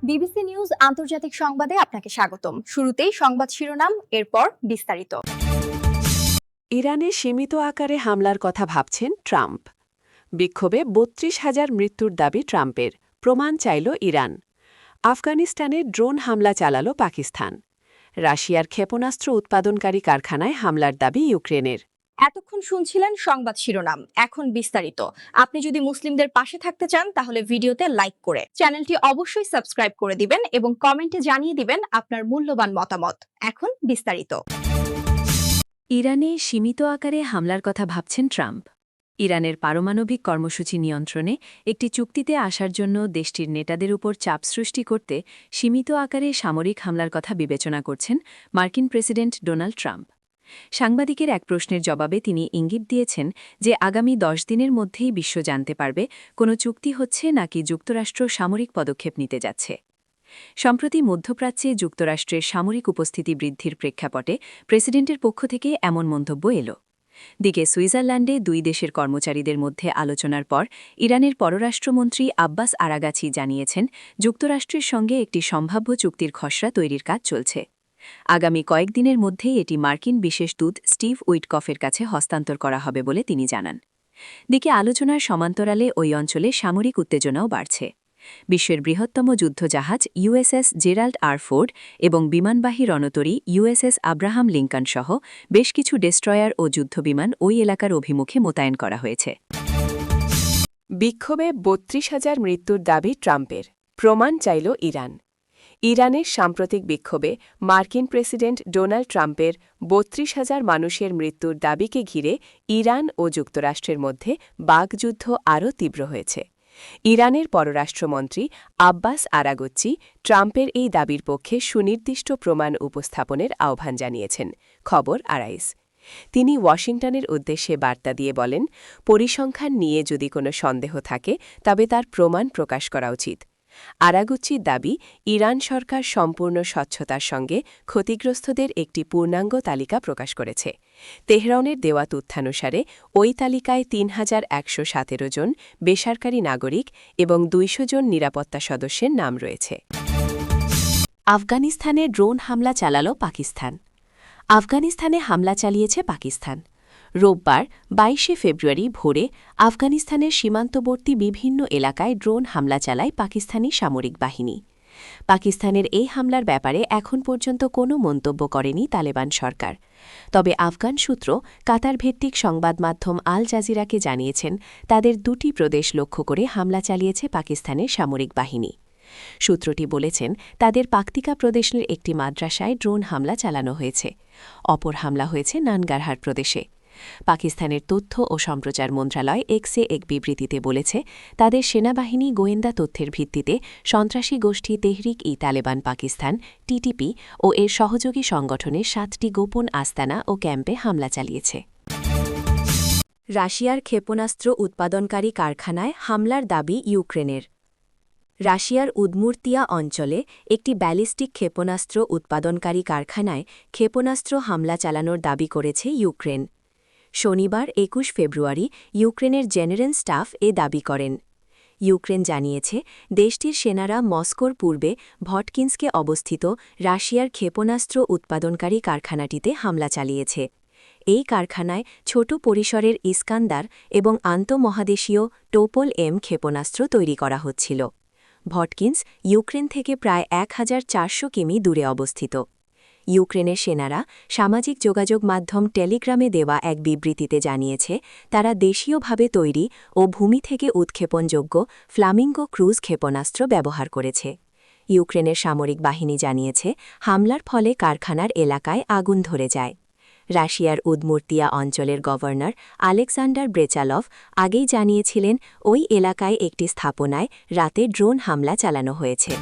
BBC news আন্তর্জাতিক সংবাদে আপনাকে স্বাগতম। শুরুতেই সংবাদ শিরোনাম, এরপর বিস্তারিত। ইরানে সীমিত আকারে হামলার কথা ভাবছেন ট্রাম্প। বিক্ষোভে ৩২,০০০ মৃত্যুর দাবি ট্রাম্পের, প্রমাণ চাইল ইরান। আফগানিস্তানে ড্রোন হামলা চালাল পাকিস্তান। রাশিয়ার ক্ষেপণাস্ত্র উৎপাদনকারী কারখানায় হামলার দাবি ইউক্রেনের। এতক্ষণ শুনছিলেন সংবাদ শিরোনাম, এখন বিস্তারিত। আপনি যদি মুসলিমদের পাশে থাকতে চান তাহলে ভিডিওতে লাইক করে চ্যানেলটি অবশ্যই সাবস্ক্রাইব করে দিবেন এবং কমেন্টে জানিয়ে দিবেন আপনার মূল্যবান মতামত। এখন বিস্তারিত। ইরানে সীমিত আকারে হামলার কথা ভাবছেন ট্রাম্প। ইরানের পারমাণবিক কর্মসূচি নিয়ন্ত্রণে একটি চুক্তিতে আসার জন্য দেশটির নেতাদের উপর চাপ সৃষ্টি করতে সীমিত আকারে সামরিক হামলার কথা বিবেচনা করছেন মার্কিন প্রেসিডেন্ট ডোনাল্ড ট্রাম্প। সাংবাদিকের এক প্রশ্নের জবাবে তিনি ইঙ্গিত দিয়েছেন যে আগামী 10 দিনের মধ্যেই বিশ্ব জানতে পারবে কোনো চুক্তি হচ্ছে নাকি যুক্তরাষ্ট্র সামরিক পদক্ষেপ নিতে যাচ্ছে। সম্প্রতি মধ্যপ্রাচ্যে যুক্তরাষ্ট্রের সামরিক উপস্থিতি বৃদ্ধির প্রেক্ষাপটে প্রেসিডেন্টের পক্ষ থেকে এমন মন্তব্য এলো। দিকে সুইজারল্যান্ডে দুই দেশের কর্মচারীদের মধ্যে আলোচনার পর ইরানের পররাষ্ট্রমন্ত্রী আব্বাস আরাগাচি জানিয়েছেন, যুক্তরাষ্ট্রের সঙ্গে একটি সম্ভাব্য চুক্তির খসড়া তৈরির কাজ চলছে। আগামী কয়েকদিনের মধ্যেই এটি মার্কিন বিশেষ দূত স্টিভ উইটকফের কাছে হস্তান্তর করা হবে বলে তিনি জানান। দিকে আলোচনার সমান্তরালে ওই অঞ্চলে সামরিক উত্তেজনাও বাড়ছে। বিশ্বের বৃহত্তম যুদ্ধজাহাজ ইউএসএস জেরাল্ড আর ফোর্ড এবং বিমানবাহী রণতরী ইউএসএস আব্রাহাম লিঙ্কন সহ বেশ কিছু ডেস্ট্রয়ার ও যুদ্ধবিমান ওই এলাকার অভিমুখে মোতায়েন করা হয়েছে। বিক্ষোভে ৩২,০০০ মৃত্যুর দাবি ট্রাম্পের, প্রমাণ চাইল ইরান। ইরানের সাম্প্রতিক বিক্ষোভে মার্কিন প্রেসিডেন্ট ডোনাল্ড ট্রাম্পের ৩২,০০০ মানুষের মৃত্যুর দাবিকে ঘিরে ইরান ও যুক্তরাষ্ট্রের মধ্যে বাকযুদ্ধ আরও তীব্র হয়েছে। ইরানের পররাষ্ট্রমন্ত্রী আব্বাস আরাগচ্চি ট্রাম্পের এই দাবির পক্ষে সুনির্দিষ্ট প্রমাণ উপস্থাপনের আহ্বান জানিয়েছেন। খবর আরাইস। তিনি ওয়াশিংটনের উদ্দেশ্যে বার্তা দিয়ে বলেন, পরিসংখ্যান নিয়ে যদি কোনো সন্দেহ থাকে তবে তার প্রমাণ প্রকাশ করা উচিত। আরাগুচ্চির দাবি, ইরান সরকার সম্পূর্ণ স্বচ্ছতার সঙ্গে ক্ষতিগ্রস্তদের একটি পূর্ণাঙ্গ তালিকা প্রকাশ করেছে। তেহরানের দেওয়া তথ্যানুসারে ওই তালিকায় ৩,১১৭ জন বেসরকারি নাগরিক এবং ২০০ জন নিরাপত্তা সদস্যের নাম রয়েছে। আফগানিস্তানে ড্রোন হামলা চালাল পাকিস্তান। আফগানিস্তানে হামলা চালিয়েছে পাকিস্তান। রোববার ২২শে ফেব্রুয়ারি ভোরে আফগানিস্তানের সীমান্তবর্তী বিভিন্ন এলাকায় ড্রোন হামলা চালায় পাকিস্তানি সামরিক বাহিনী। পাকিস্তানের এই হামলার ব্যাপারে এখন পর্যন্ত কোনো মন্তব্য করেনি তালেবান সরকার। তবে আফগান সূত্র কাতার ভিত্তিক সংবাদ মাধ্যম আল জাজিরাকে জানিয়েছেন, তাদের দুটি প্রদেশ লক্ষ্য করে হামলা চালিয়েছে পাকিস্তানের সামরিক বাহিনী। সূত্রটি বলেছেন, তাদের পাকতিকা প্রদেশের একটি মাদ্রাসায় ড্রোন হামলা চালানো হয়েছে। অপর হামলা হয়েছে নানগারহার প্রদেশে। পাকিস্তানের তথ্য ও সম্প্রচার মন্ত্রণালয় এক্সে এক বিবৃতিতে বলেছে, তাদের সেনাবাহিনী গোয়েন্দা তথ্যের ভিত্তিতে সন্ত্রাসী গোষ্ঠী তেহরিক-ই-তালেবান পাকিস্তান টিটিপি ও এর সহযোগী সংগঠনের 7টি গোপন আস্তানা ও ক্যাম্পে হামলা চালিয়েছে। রাশিয়ার ক্ষেপণাস্ত্র উৎপাদনকারী কারখানায় হামলার দাবি ইউক্রেনের। রাশিয়ার উদমুর্তিয়া অঞ্চলে একটি ব্যালিস্টিক ক্ষেপণাস্ত্র উৎপাদনকারী কারখানায় ক্ষেপণাস্ত্র হামলা চালানোর দাবি করেছে ইউক্রেন। শনিবার ২১ ফেব্রুয়ারি ইউক্রেনের জেনারেল স্টাফ এ দাবি করেন। ইউক্রেন জানিয়েছে, দেশটির সেনারা মস্কোর পূর্বে ভটকিন্সকে অবস্থিত রাশিয়ার ক্ষেপণাস্ত্র উৎপাদনকারী কারখানাটিতে হামলা চালিয়েছে। এই কারখানায় ছোট পরিসরের ইস্কান্দার এবং আন্তঃমহাদেশীয় টোপল এম ক্ষেপণাস্ত্র তৈরি করা হচ্ছিল। ভটকিন্স ইউক্রেন থেকে প্রায় ১,৪০০ কিমি দূরে অবস্থিত। ইউক্রেনের সেনারা সামাজিক যোগাযোগ মাধ্যম টেলিগ্রামে দেওয়া এক বিবৃতিতে জানিয়েছে, তারা দেশীয়ভাবে তৈরি ও ভূমি থেকে উৎক্ষেপণযোগ্য ফ্লামিঙ্গো ক্রুজ ক্ষেপণাস্ত্র ব্যবহার করেছে। ইউক্রেনের সামরিক বাহিনী জানিয়েছে, হামলার ফলে কারখানার এলাকায় আগুন ধরে যায়। রাশিয়ার উদমুর্তিয়া অঞ্চলের গভর্নর আলেকজান্ডার ব্রেচালভ আগেই জানিয়েছিলেন, ওই এলাকায় একটি স্থাপনায় রাতে ড্রোন হামলা চালানো হয়েছে।